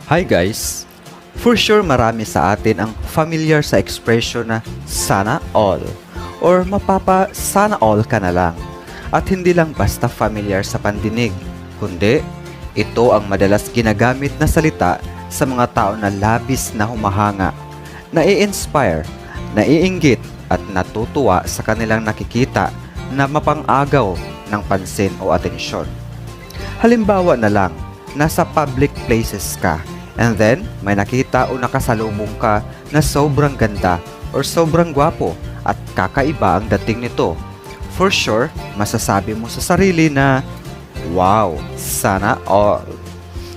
Hi guys! For sure marami sa atin ang familiar sa expression na sana all or mapapa sana all ka na lang. At hindi lang basta familiar sa pandinig, kundi ito ang madalas ginagamit na salita sa mga tao na labis na humahanga, nai-inspire, naiinggit at natutuwa sa kanilang nakikita na mapang-agaw ng pansin o atensyon. Halimbawa na lang, nasa public places ka and then may nakita o nakasalubong ka na sobrang ganda or sobrang gwapo at kakaiba ang dating nito. For sure, masasabi mo sa sarili na, wow, sana all.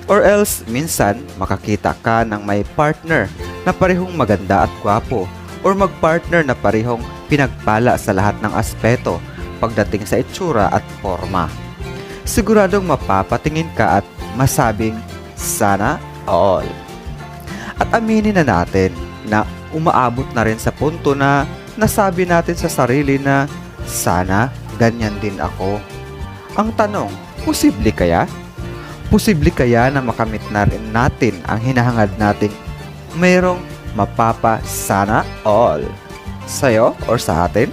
Or else, minsan, makakita ka ng may partner na parehong maganda at gwapo or magpartner na parehong pinagpala sa lahat ng aspeto pagdating sa itsura at forma. Siguradong mapapatingin ka at masabing, sana all. At aminin na natin na umaabot na rin sa punto na nasabi natin sa sarili na sana ganyan din ako. Ang tanong, posible kaya? Posible kaya na makamit na rin natin ang hinahangad nating mayroong mapapa sana all sa'yo or sa atin?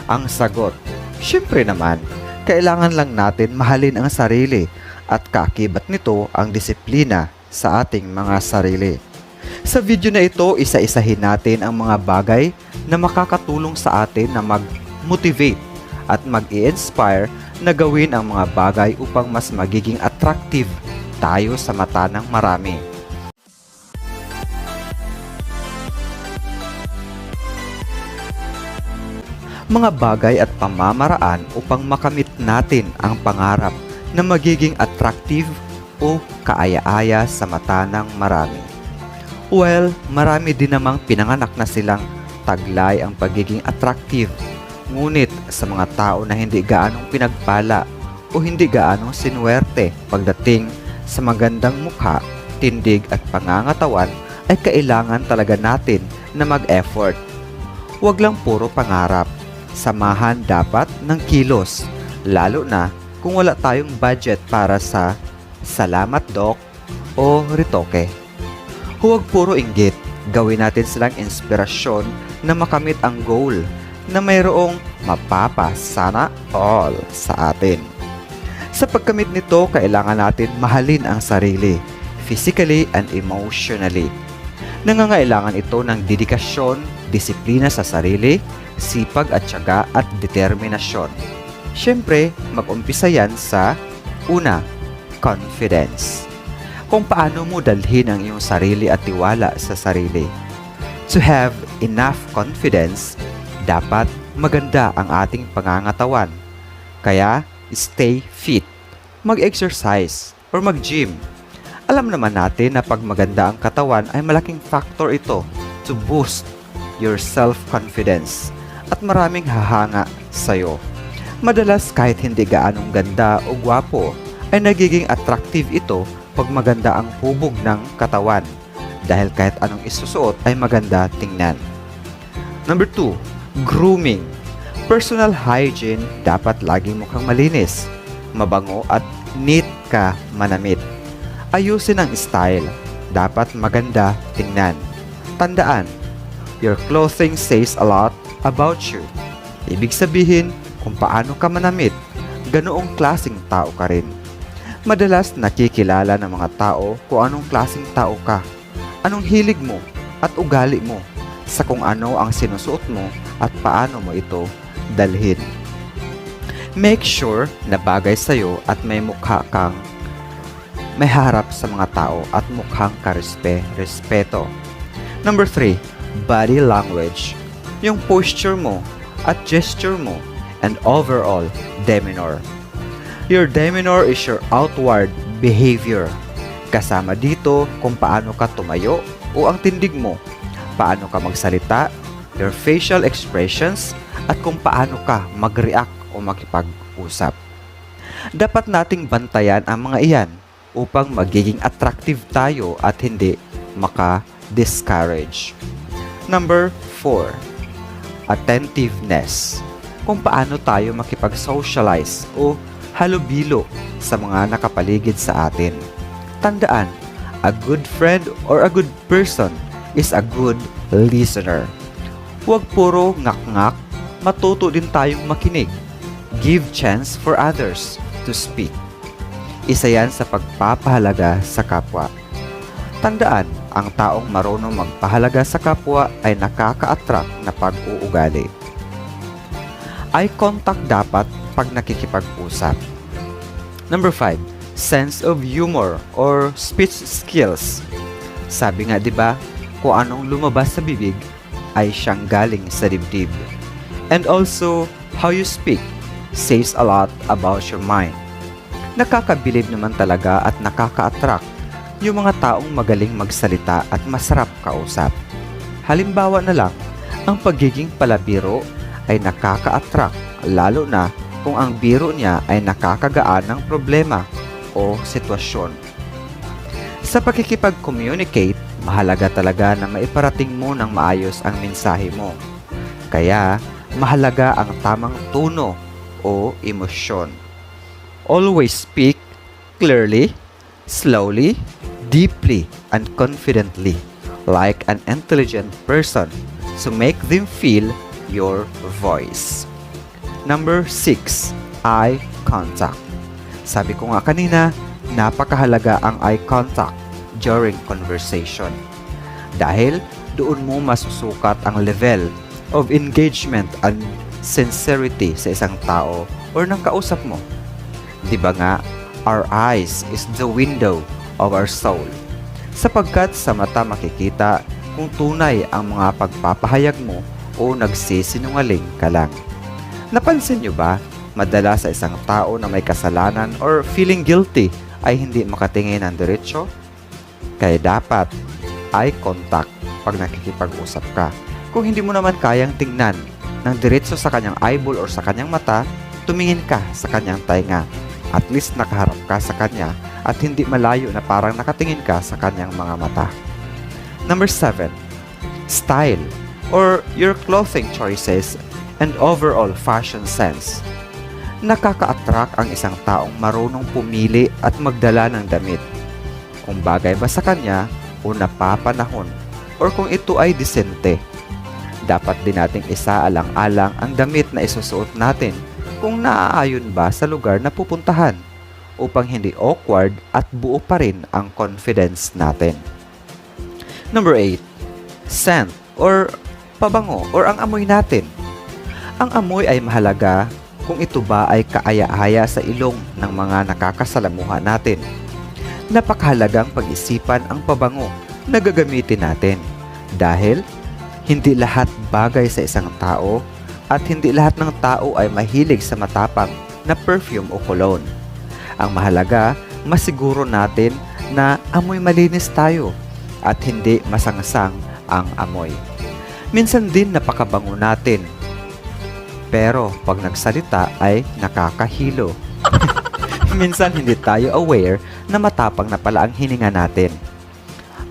Ang sagot, syempre naman, kailangan lang natin mahalin ang sarili at kaakibat nito ang disiplina sa ating mga sarili. Sa video na ito, isa-isahin natin ang mga bagay na makakatulong sa atin na mag-motivate at mag-i-inspire na gawin ang mga bagay upang mas magiging attractive tayo sa mata ng marami. Mga bagay at pamamaraan upang makamit natin ang pangarap na magiging attractive o kaaya-aya sa mata ng marami. Well, marami din namang pinanganak na silang taglay ang pagiging attractive. Ngunit sa mga tao na hindi gaanong pinagpala o hindi gaanong sinuwerte pagdating sa magandang mukha, tindig at pangangatawan ay kailangan talaga natin na mag-effort. Huwag lang puro pangarap. Samahan dapat ng kilos, lalo na kung wala tayong budget para sa salamat doc o retoke. Huwag puro inggit, gawin natin silang inspirasyon na makamit ang goal na mayroong mapapa sana all sa atin. Sa pagkamit nito, kailangan natin mahalin ang sarili, physically and emotionally. Nangangailangan ito ng dedikasyon, disiplina sa sarili, sipag at tiyaga at determinasyon. Siyempre, mag-umpisa yan sa una, confidence. Kung paano mo dalhin ang iyong sarili at tiwala sa sarili. To have enough confidence, dapat maganda ang ating pangangatawan. Kaya, stay fit, mag-exercise, or mag-gym. Alam naman natin na pag maganda ang katawan ay malaking factor ito to boost your self-confidence at maraming hahanga sa'yo. Madalas kahit hindi gaanong ganda o gwapo ay nagiging attractive ito pag maganda ang hubog ng katawan dahil kahit anong isusuot ay maganda tingnan. Number 2, grooming. Personal hygiene, dapat laging mukhang malinis, mabango at neat ka manamit. Ayusin ang style, dapat maganda tingnan. Tandaan, your clothing says a lot about you. Ibig sabihin, kung paano ka manamit, ganoong klaseng tao ka rin. Madalas nakikilala ng mga tao kung anong klaseng tao ka, anong hilig mo at ugali mo, sa kung ano ang sinusuot mo at paano mo ito dalhin. Make sure na bagay sa'yo at may mukha kang may harap sa mga tao at mukhang respeto. Number 3, body language. Yung posture mo at gesture mo and overall demeanor. Your demeanor is your outward behavior. Kasama dito kung paano ka tumayo o ang tindig mo, paano ka magsalita, your facial expressions, at kung paano ka mag-react o makipag-usap. Dapat nating bantayan ang mga iyan upang magiging attractive tayo at hindi maka-discourage. Number 4, attentiveness. Kung paano tayo makipag-socialize o halubilo sa mga nakapaligid sa atin. Tandaan, A good friend or a good person is a good listener. Huwag puro ngak-ngak, matuto din tayong makinig. Give chance for others to speak. Isa yan sa pagpapahalaga sa kapwa. Tandaan, ang taong marunong magpahalaga sa kapwa ay nakaka-attract na pag-uugali. Eye contact dapat pag nakikipag-usap. Number 5, sense of humor or speech skills. Sabi nga 'di ba, kung anong lumabas sa bibig ay siyang galing sa dibdib. And also, how you speak says a lot about your mind. Nakakabilib naman talaga at nakaka-attract yung mga taong magaling magsalita at masarap kausap. Halimbawa na lang, ang pagiging palabiro ay nakaka-attract, lalo na kung ang biro niya ay nakakagaan ng problema o sitwasyon. Sa pakikipag-communicate, mahalaga talaga na maiparating mo ng maayos ang mensahe mo. Kaya, mahalaga ang tamang tono o emosyon. Always speak clearly, slowly, deeply, and confidently, like an intelligent person, so make them feel your voice. Number 6, eye contact. Sabi ko nga kanina, napakahalaga ang eye contact during conversation. Dahil doon mo masusukat ang level of engagement and sincerity sa isang tao or ng kausap mo. Di ba nga, our eyes is the window of our soul. Sapagkat sa mata makikita kung tunay ang mga pagpapahayag mo o nagsisinungaling ka lang. Napansin nyo ba, madalas sa isang tao na may kasalanan or feeling guilty ay hindi makatingin ng diretso? Kaya dapat eye contact pag nakikipag-usap ka. Kung hindi mo naman kayang tingnan ng diretso sa kanyang eyeball or sa kanyang mata, tumingin ka sa kanyang tainga. At least nakaharap ka sa kanya at hindi malayo na parang nakatingin ka sa kanyang mga mata. Number 7, style or your clothing choices and overall fashion sense. Nakaka-attract ang isang taong marunong pumili at magdala ng damit. Kung bagay ba sa kanya o napapanahon or kung ito ay disente. Dapat din nating isaalang-alang ang damit na isusuot natin kung naaayon ba sa lugar na pupuntahan upang hindi awkward at buo pa rin ang confidence natin. Number 8, scent or pabango or ang amoy natin. Ang amoy ay mahalaga kung ito ba ay kaaya-aya sa ilong ng mga nakakasalamuha natin. Napakahalagang pag-isipan ang pabango na gagamitin natin dahil hindi lahat bagay sa isang tao at hindi lahat ng tao ay mahilig sa matapang na perfume o cologne. Ang mahalaga, masiguro natin na amoy malinis tayo at hindi masangsang ang amoy. Minsan din napakabango natin, pero pag nagsalita ay nakakahilo. Minsan hindi tayo aware na matapang na pala ang hininga natin.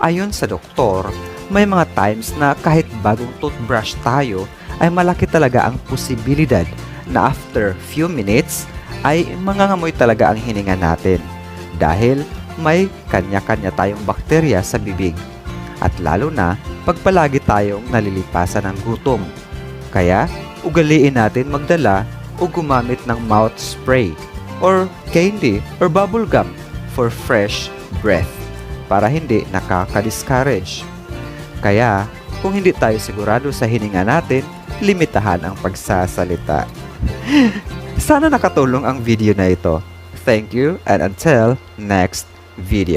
Ayon sa doktor, may mga times na kahit bagong toothbrush tayo, ay malaki talaga ang posibilidad na after few minutes ay mangangamoy talaga ang hininga natin dahil may kanya-kanya tayong bakterya sa bibig at lalo na pag palagi tayong nalilipasan ng gutom. Kaya ugaliin natin magdala o gumamit ng mouth spray or candy or bubble gum for fresh breath para hindi nakaka-discourage. Kaya kung hindi tayo sigurado sa hininga natin, limitahan ang pagsasalita. Sana nakatulong ang video na ito. Thank you and until next video.